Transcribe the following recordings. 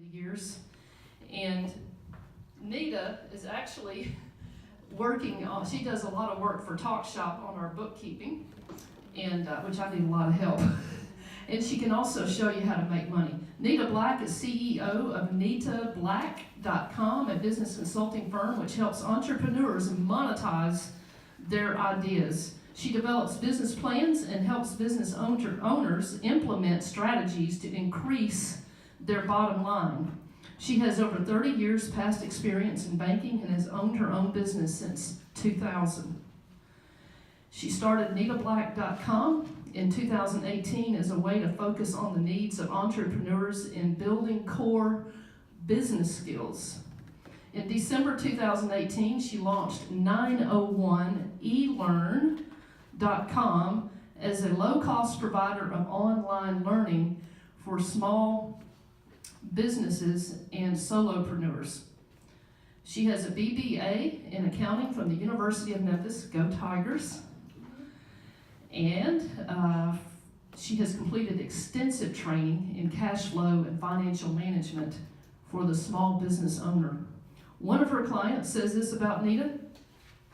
the years. And Nita is actually working on, she does a lot of work for Talk Shop on our bookkeeping, and which I need a lot of help. And she can also show you how to make money. Nita Black is CEO of NitaBlack.com, a business consulting firm which helps entrepreneurs monetize their ideas. She develops business plans and helps business owners implement strategies to increase their bottom line. She has over 30 years past experience in banking and has owned her own business since 2000. She started NitaBlack.com in 2018 as a way to focus on the needs of entrepreneurs in building core business skills. In December 2018, she launched 901elearn.com as a low-cost provider of online learning for small businesses and solopreneurs. She has a BBA in accounting from the University of Memphis, go Tigers, and she has completed extensive training in cash flow and financial management for the small business owner. One of her clients says this about Nita: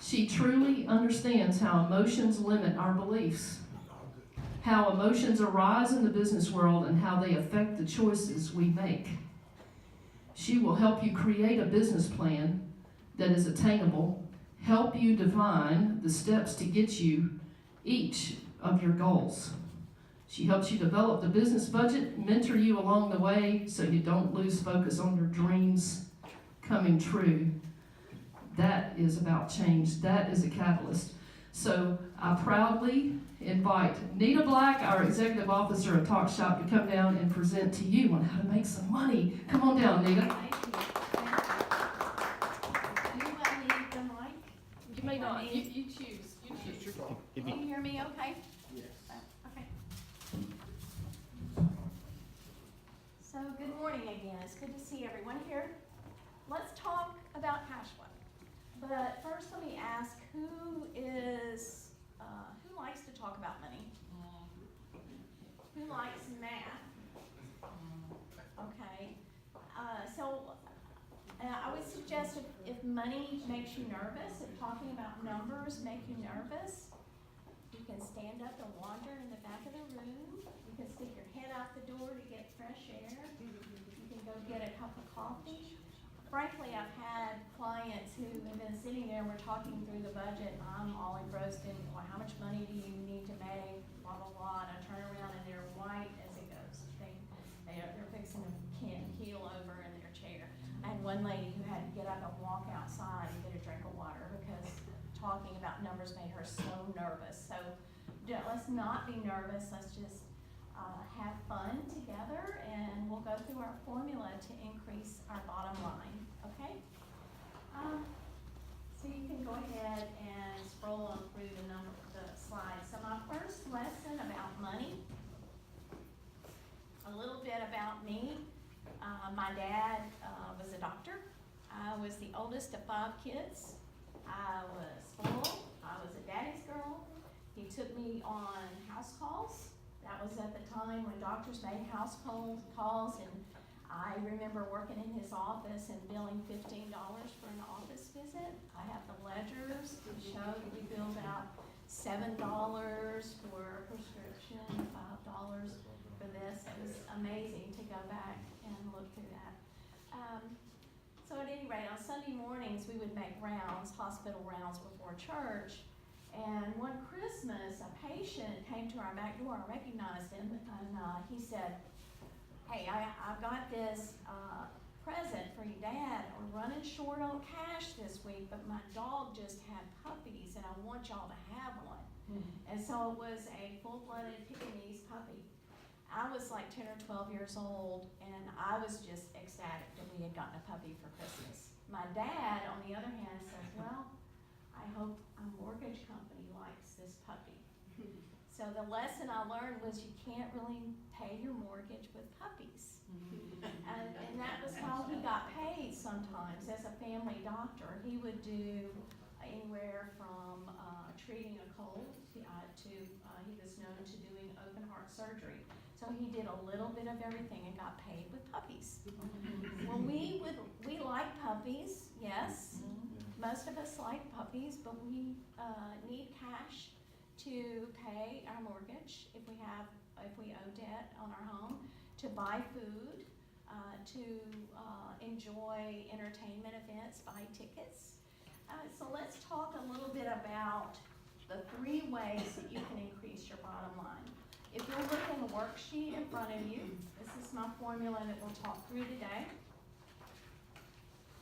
she truly understands how emotions limit our beliefs, how emotions arise in the business world, and how they affect the choices we make. She will help you create a business plan that is attainable, help you define the steps to get you each of your goals. She helps you develop the business budget, mentor you along the way so you don't lose focus on your dreams coming true. That is about change. That is a catalyst. So I proudly invite Nita Black, our executive officer at Talk Shop, to come down and present to you on how to make some money. Come on down, Nita. Thank you. Do I need the mic? You may not. You choose. You choose. Can you hear me okay? Yes. Okay. So good morning again. It's good to see everyone here. Let's talk about cash flow. But first let me ask, who likes to talk about money? Who likes math? Okay. I would suggest if money makes you nervous, if talking about numbers make you nervous, you can stand up and wander in the back of the room. You can stick your head out the door to get fresh air. You can go get a cup of coffee. Frankly, I've had clients who have been sitting there and we're talking through the budget, and I'm all engrossed in, well, how much money do you need to make, blah, blah, blah, and I turn around and they're white as it goes. They're fixing to keel over in their chair. I had one lady who had to get up and walk outside and get a drink of water because talking about numbers made her so nervous. So let's not be nervous, let's just have fun together, and we'll go through our formula to increase our bottom line, okay? So you can go ahead and scroll on through the slides. So my first lesson about money, a little bit about me. My dad was a doctor. I was the oldest of 5 kids. I was spoiled. I was a daddy's girl. He took me on house calls. That was at the time when doctors made house calls, and I remember working in his office and billing $15 for an office visit. I have the ledgers to show that we billed out $7 for a prescription, $5 for this. It was amazing to go back and look through that. So at any rate, on Sunday mornings we would make rounds, hospital rounds before church. And one Christmas, a patient came to our back door. I recognized him, and he said, "Hey, I've got this present for your dad. We're running short on cash this week, but my dog just had puppies, and I want y'all to have one." And so it was a full-blooded Pekingese puppy. I was like 10 or 12 years old, and I was just ecstatic that we had gotten a puppy for Christmas. My dad, on the other hand, says, "Well, I hope a mortgage company likes this puppy." So the lesson I learned was you can't really pay your mortgage with puppies. And that was how he got paid sometimes as a family doctor. He would do anywhere from treating a cold to he was known to doing open heart surgery. So he did a little bit of everything and got paid with puppies. Well, we like puppies, yes. Most of us like puppies, but we need cash to pay our mortgage if we owe debt on our home, to buy food, to enjoy entertainment events, buy tickets. So let's talk a little bit about the 3 ways that you can increase your bottom line. If you'll look in the worksheet in front of you, this is my formula that we'll talk through today.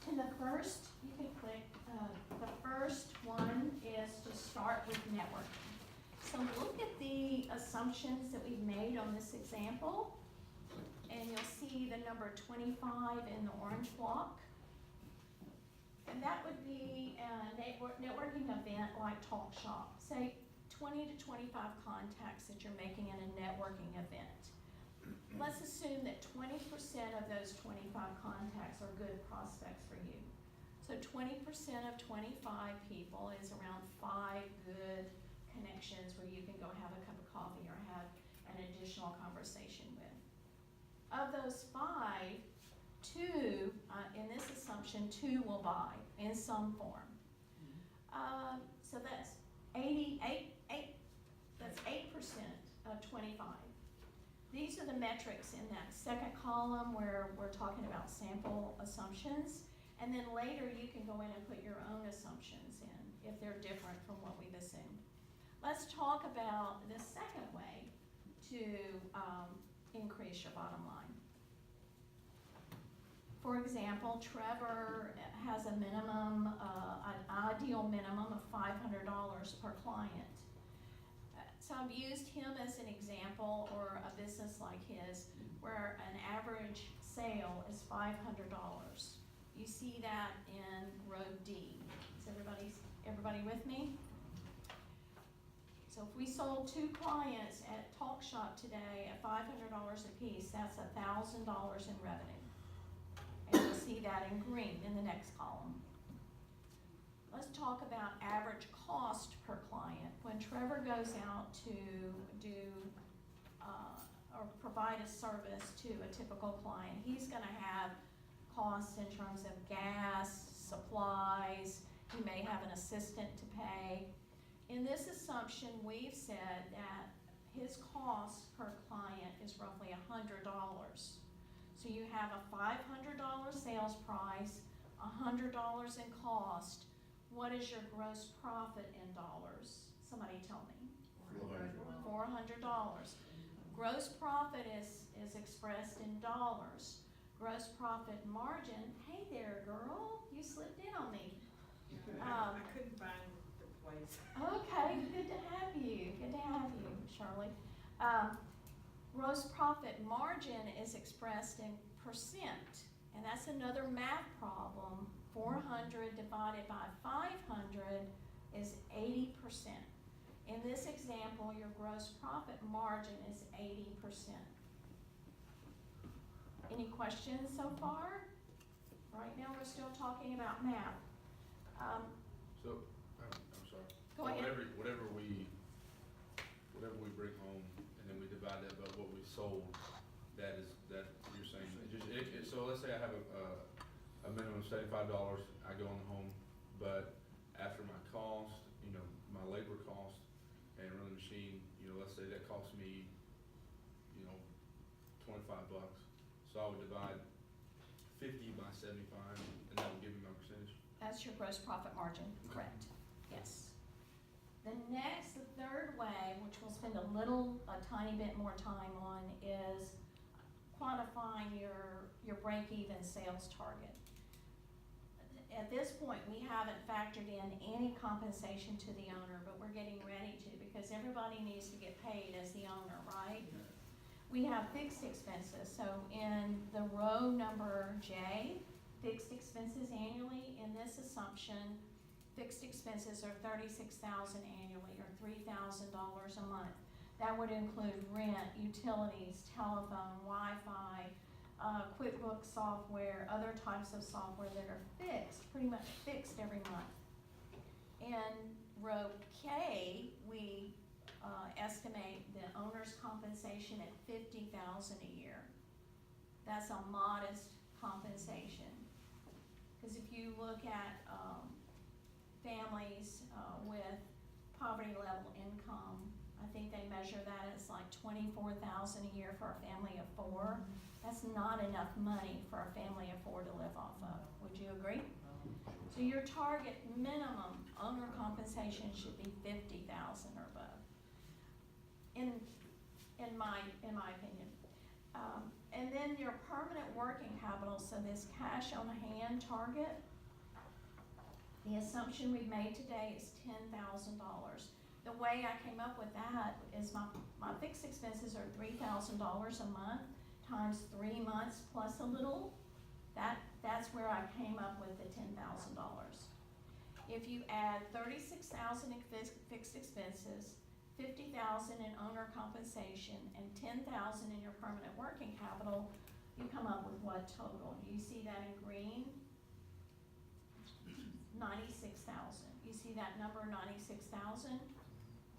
And the first, you can click, the first one is to start with networking. So look at the assumptions that we've made on this example, and you'll see the number 25 in the orange block. And that would be a networking event like Talk Shop. Say 20 to 25 contacts that you're making in a networking event. Let's assume that 20% of those 25 contacts are good prospects for you. So 20% of 25 people is around 5 good connections where you can go have a cup of coffee or have an additional conversation with. Of those 5, 2, in this assumption, 2 will buy in some form. So that's 8% of 25. These are the metrics in that second column where we're talking about sample assumptions. And then later you can go in and put your own assumptions in if they're different from what we've assumed. Let's talk about the second way to increase your bottom line. For example, Trevor has a minimum, an ideal minimum of $500 per client. So I've used him as an example, or a business like his, where an average sale is $500. You see that in row D. Is everybody with me? So if we sold 2 clients at Talk Shop today at $500 a piece, that's $1,000 in revenue. And you'll see that in green in the next column. Let's talk about average cost per client. When Trevor goes out to do or provide a service to a typical client, he's going to have costs in terms of gas, supplies. He may have an assistant to pay. In this assumption, we've said that his cost per client is roughly $100. So you have a $500 sales price, $100 in cost. What is your gross profit in dollars? Somebody tell me. $400. Gross profit is expressed in dollars. Gross profit margin, hey there girl, you slipped in on me. I couldn't find the place. Okay, good to have you, Shirley. Gross profit margin is expressed in percent, and that's another math problem. 400 divided by 500 is 80%. In this example, your gross profit margin is 80%. Any questions so far? Right now we're still talking about math. I'm sorry. Go ahead. Whatever we bring home, and then we divide that by what we sold, that you're saying. So let's say I have a minimum of $75. I go on the home, but after my cost, my labor cost, and run the machine, let's say that costs me, $25. So I would divide 50 by 75, and that would give me my percentage. That's your gross profit margin, correct? Yes. The third way, which we'll spend a tiny bit more time on, is quantifying your break-even sales target. At this point, we haven't factored in any compensation to the owner, but we're getting ready to, because everybody needs to get paid as the owner, right? We have fixed expenses. So in the row number J, fixed expenses annually, in this assumption, fixed expenses are $36,000 annually, or $3,000 a month. That would include rent, utilities, telephone, Wi-Fi, QuickBooks software, other types of software that are fixed, pretty much fixed every month. In row K, we estimate the owner's compensation at $50,000 a year. That's a modest compensation. Cause if you look at, families, with poverty level income, I think they measure that as like 24,000 a year for a family of 4. That's not enough money for a family of 4 to live off of. Would you agree? So your target minimum owner compensation should be 50,000 or above. In my opinion. And then your permanent working capital, so this cash on hand target, the assumption we've made today is $10,000. The way I came up with that is my fixed expenses are $3,000 a month times 3 months plus a little. That's where I came up with the $10,000. If you add 36,000 in fixed expenses, 50,000 in owner compensation, and 10,000 in your permanent working capital, you come up with what total? Do you see that in green? 96,000. You see that number, 96,000?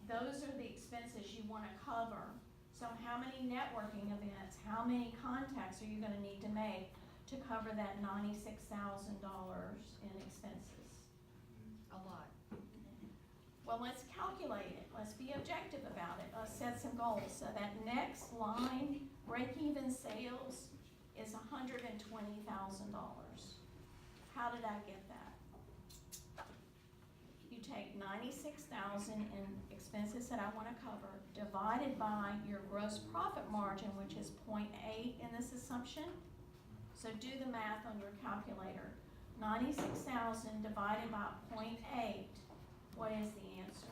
Those are the expenses you want to cover. So how many networking events, how many contacts are you going to need to make to cover that $96,000 in expenses? A lot. Well, let's calculate it. Let's be objective about it. Let's set some goals. So that next line, break-even sales, is $120,000. How did I get that? You take 96,000 in expenses that I want to cover, divided by your gross profit margin, which is 0.8 in this assumption. So do the math on your calculator. 96,000 divided by 0.8, what is the answer?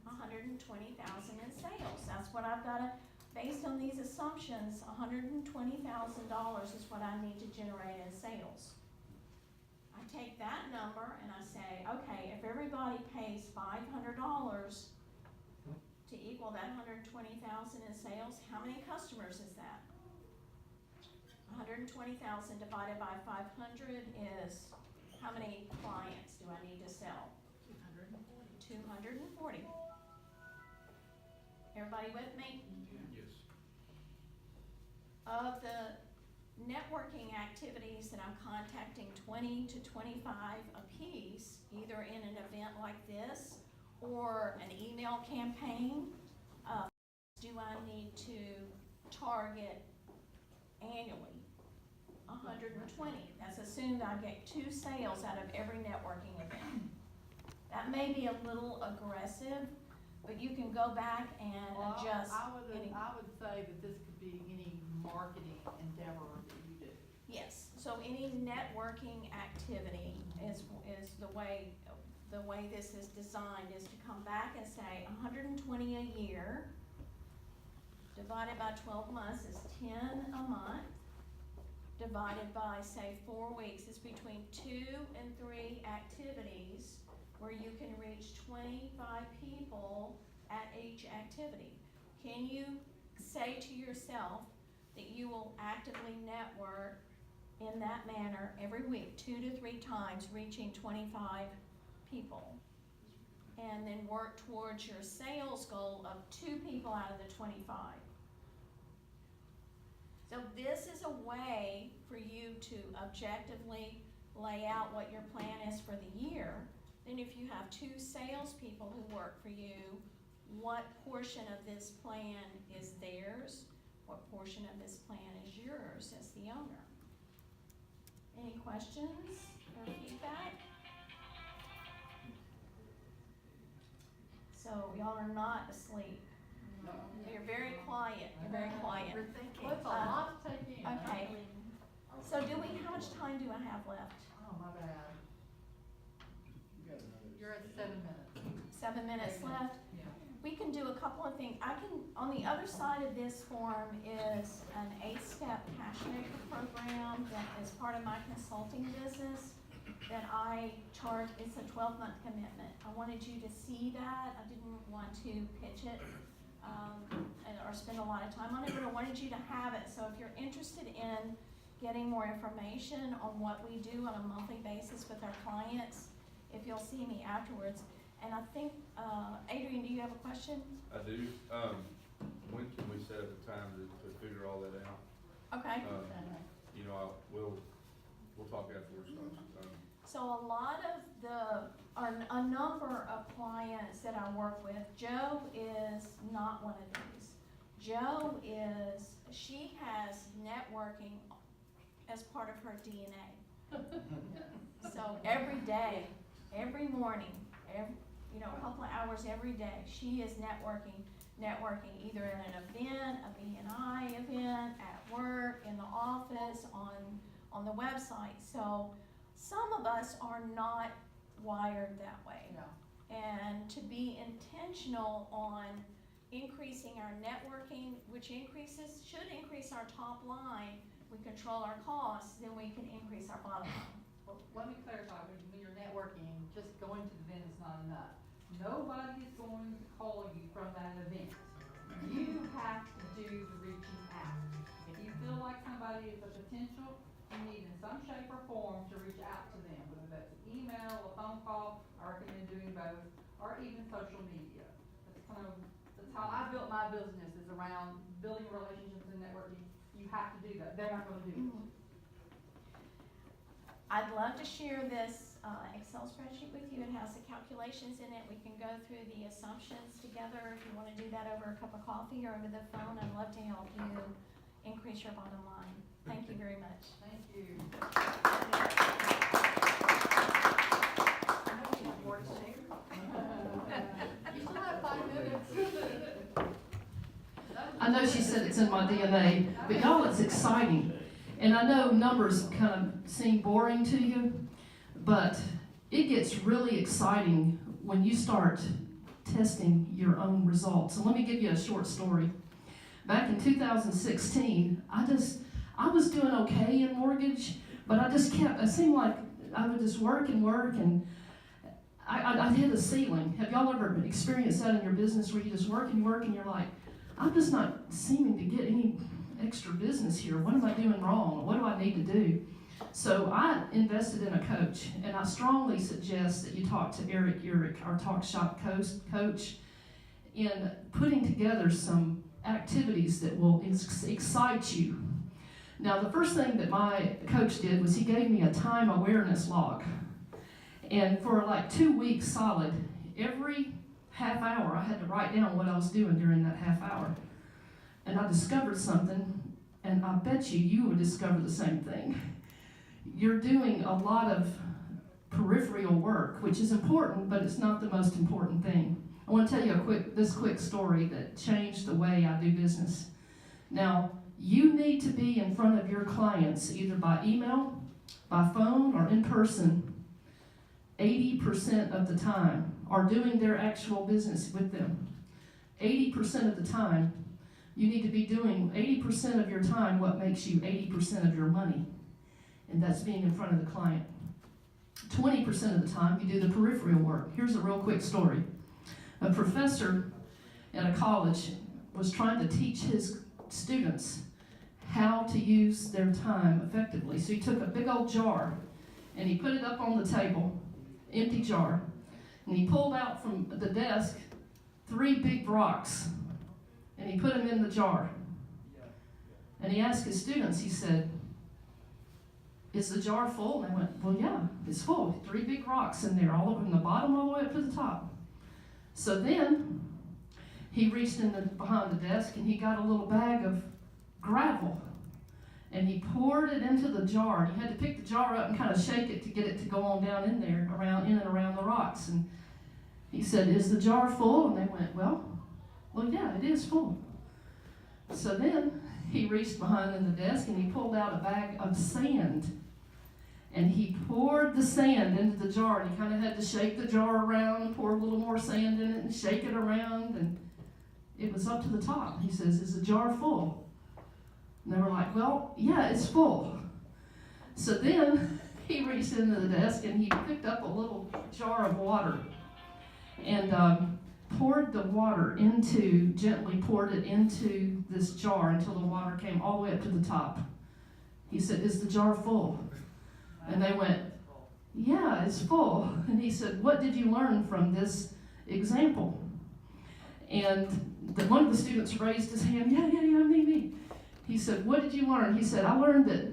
120,000 in sales. That's what I've got to, based on these assumptions, $120,000 is what I need to generate in sales. I take that number and I say, okay, if everybody pays $500 to equal that 120,000 in sales, how many customers is that? 120,000 divided by 500 is, how many clients do I need to sell? 240. Everybody with me? Yes. Of the networking activities that I'm contacting 20 to 25 apiece, either in an event like this or an email campaign, do I need to target annually? 120. That's assumed I get 2 sales out of every networking event. That may be a little aggressive, but you can go back and adjust. I would say that this could be any marketing endeavor that you do. Yes, so any networking activity is the way this is designed, is to come back and say 120 a year divided by 12 months is 10 a month, divided by, say, 4 weeks is between 2 and 3 activities where you can reach 25 people at each activity. Can you say to yourself that you will actively network in that manner every week, 2 to 3 times, reaching 25 people? And then work towards your sales goal of 2 people out of the 25. So this is a way for you to objectively lay out what your plan is for the year. Then if you have 2 salespeople who work for you, what portion of this plan is theirs? What portion of this plan is yours as the owner? Any questions or feedback? So y'all are not asleep. No. You're very quiet. You're very quiet. We're thinking. Well, it's a lot to take in. Okay. So how much time do I have left? Oh, my bad. You're at 7 minutes. 7 minutes left. Yeah. We can do a couple of things. On the other side of this form is an 8-step cash maker program that is part of my consulting business that I charge. It's a 12-month commitment. I wanted you to see that. I didn't want to pitch it or spend a lot of time on it, but I wanted you to have it. So if you're interested in getting more information on what we do on a monthly basis with our clients, if you'll see me afterwards. And I think, Adrian, do you have a question? I do. When can we set up a time to all that out. Okay. You know, we'll talk afterwards. So a lot of a number of clients that I work with, Joe is not one of these. She has networking as part of her DNA. So every day, every morning, a couple of hours every day, she is networking either at an event, a B&I event, at work, in the office, on the website. So some of us are not wired that way. No. And to be intentional on increasing our networking, which should increase our top line, we control our costs, then we can increase our bottom line. Well, let me clarify, when you're networking, just going to the event is not enough. Nobody is going to call you from that event. You have to do the reaching out. If you feel like somebody is a potential, you need in some shape or form to reach out to them, whether that's an email, a phone call, I recommend doing both, or even social media. That's how I built my business, is around building relationships and networking. You have to do that. They're not gonna do it. I'd love to share this Excel spreadsheet with you. It has the calculations in it. We can go through the assumptions together. If you want to do that over a cup of coffee or over the phone, I'd love to help you increase your bottom line. Thank you very much. Thank you. You still have 5 minutes. I know she said it's in my DNA, but y'all, it's exciting. And I know numbers kind of seem boring to you, but it gets really exciting when you start testing your own results. And let me give you a short story. Back in 2016, I was doing okay in mortgage, but it seemed like I would just work, and I hit a ceiling. Have y'all ever experienced that in your business where you just work, and you're like, I'm just not seeming to get any extra business here. What am I doing wrong? What do I need to do? So I invested in a coach, and I strongly suggest that you talk to Eric Urick, our Talk Shop coach, in putting together some activities that will excite you. Now, the first thing that my coach did was he gave me a time awareness log. And for like 2 weeks solid, every half hour I had to write down what I was doing during that half hour. And I discovered something, and I bet you would discover the same thing. You're doing a lot of peripheral work, which is important, but it's not the most important thing. I want to tell you this quick story that changed the way I do business. Now, you need to be in front of your clients either by email, by phone, or in person 80% of the time, or doing their actual business with them. 80% of the time, you need to be doing 80% of your time what makes you 80% of your money, and that's being in front of the client. 20% of the time, you do the peripheral work. Here's a real quick story. A professor at a college was trying to teach his students how to use their time effectively. So he took a big old jar, and he put it up on the table, empty jar, and he pulled out from the desk 3 big rocks, and he put them in the jar. And he asked his students, he said, "Is the jar full?" And they went, "Well, yeah, it's full. 3 big rocks in there, all over from the bottom all the way up to the top." So then he reached behind the desk, and he got a little bag of gravel, and he poured it into the jar. And you had to pick the jar up and kind of shake it to get it to go on down in there, in and around the rocks. And he said, "Is the jar full?" And they went, well, yeah, it is full. So then he reached behind in the desk, and he pulled out a bag of sand, and he poured the sand into the jar, and he kind of had to shake the jar around and pour a little more sand in it and shake it around, and it was up to the top. He says, "Is the jar full?" And they were like, "Well, yeah, it's full." So then he reached into the desk, and he picked up a little jar of water, and gently poured it into this jar until the water came all the way up to the top. He said, "Is the jar full?" And they went, "Yeah, it's full." And he said, "What did you learn from this example?" And one of the students raised his hand, yeah, me. he said, what did you learn? He said, I learned that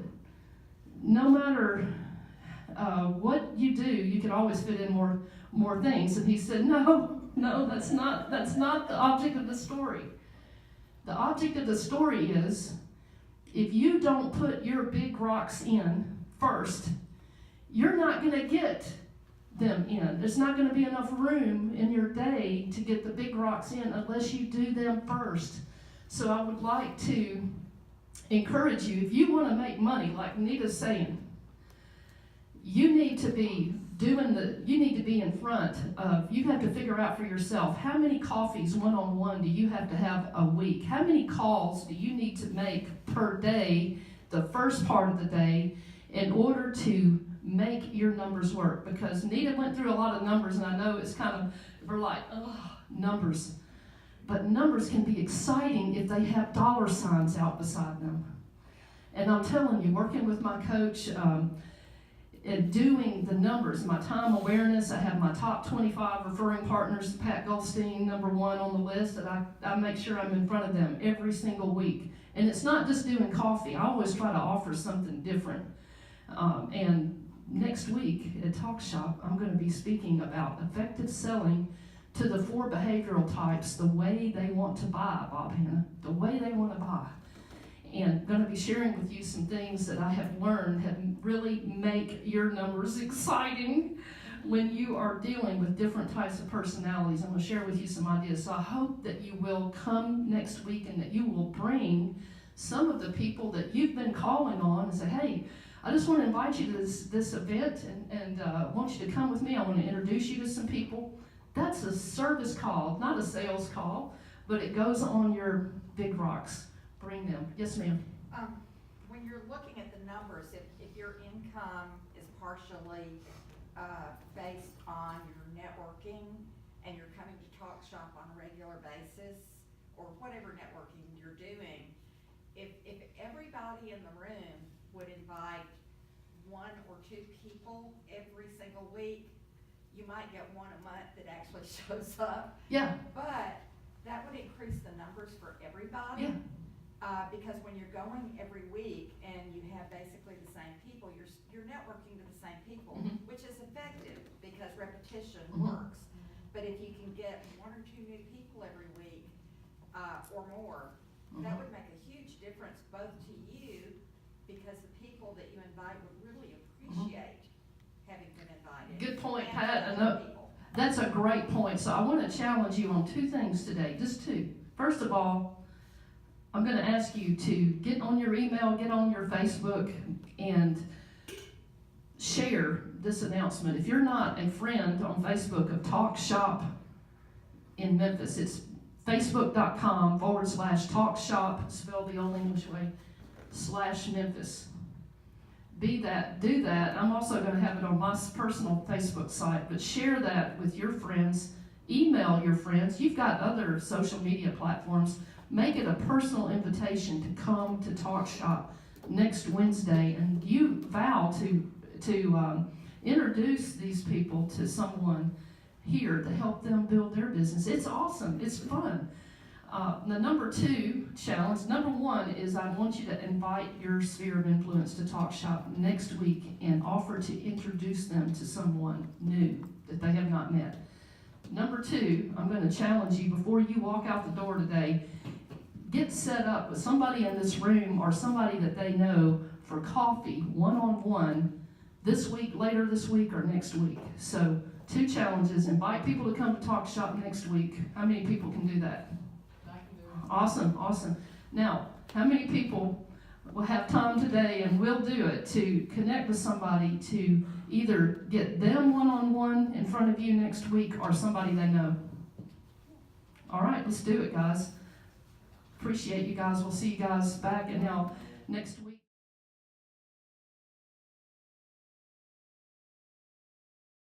no matter what you do, you can always fit in more things. And he said, no, that's not the object of the story. The object of the story is, if you don't put your big rocks in first, you're not going to get them in. There's not going to be enough room in your day to get the big rocks in unless you do them first. So I would like to encourage you, if you want to make money, like Nita's saying, you need to be in front of, you have to figure out for yourself, how many coffees one-on-one do you have to have a week? How many calls do you need to make per day, the first part of the day, in order to make your numbers work? Because Nita went through a lot of numbers, and I know it's kind of, we're like, oh, numbers. But numbers can be exciting if they have dollar signs out beside them. And I'm telling you, working with my coach, and doing the numbers, my time awareness, I have my top 25 referring partners, Pat Goldstein, number 1 on the list, and I make sure I'm in front of them every single week. And it's not just doing coffee. I always try to offer something different. And next week at Talk Shop, I'm going to be speaking about effective selling to the 4 behavioral types, the way they want to buy, Bob Hannah, the way they want to buy. And going to be sharing with you some things that I have learned have really make your numbers exciting when you are dealing with different types of personalities. I'm going to share with you some ideas. So I hope that you will come next week and that you will bring some of the people that you've been calling on and say, hey, I just want to invite you to this event and want you to come with me. I want to introduce you to some people. That's a service call, not a sales call, but it goes on your big rocks. Bring them. Yes, ma'am. When you're looking at the numbers, if your income is partially based on your networking and you're coming to Talk Shop on a regular basis, or whatever networking you're doing, if everybody in the room would invite 1 or 2 people every single week, you might get 1 a month that actually shows up. Yeah. But that would increase the numbers for everybody. Yeah. Because when you're going every week and you have basically the same people, you're networking to the same people, Mhm. which is effective because repetition Mhm. works. But if you can get 1 or 2 new people every week or more, that would make a huge difference both to you, because the people that you invite would really appreciate having been invited. Good point, and Pat. to other people. That's a great point. So I want to challenge you on 2 things today, just 2. First of all, I'm going to ask you to get on your email, get on your Facebook, and share this announcement. If you're not a friend on Facebook of Talk Shop in Memphis, it's facebook.com/Talk Shop, spelled the old English way, /Memphis. Do that. I'm also going to have it on my personal Facebook site, but share that with your friends. Email your friends. You've got other social media platforms. Make it a personal invitation to come to Talk Shop next Wednesday, and you vow to introduce these people to someone here to help them build their business. It's awesome. It's fun. The number 2 challenge, number 1 is I want you to invite your sphere of influence to Talk Shop next week and offer to introduce them to someone new that they have not met. Number 2, I'm going to challenge you before you walk out the door today, get set up with somebody in this room or somebody that they know for coffee, one-on-one, this week, later this week, or next week. So 2 challenges. Invite people to come to Talk Shop next week. How many people can do that? I can do it. Awesome. Now, how many people will have time today, and will do it, to connect with somebody to either get them one-on-one in front of you next week or somebody they know? All right, let's do it, guys. Appreciate you guys. We'll see you guys back, and now next week.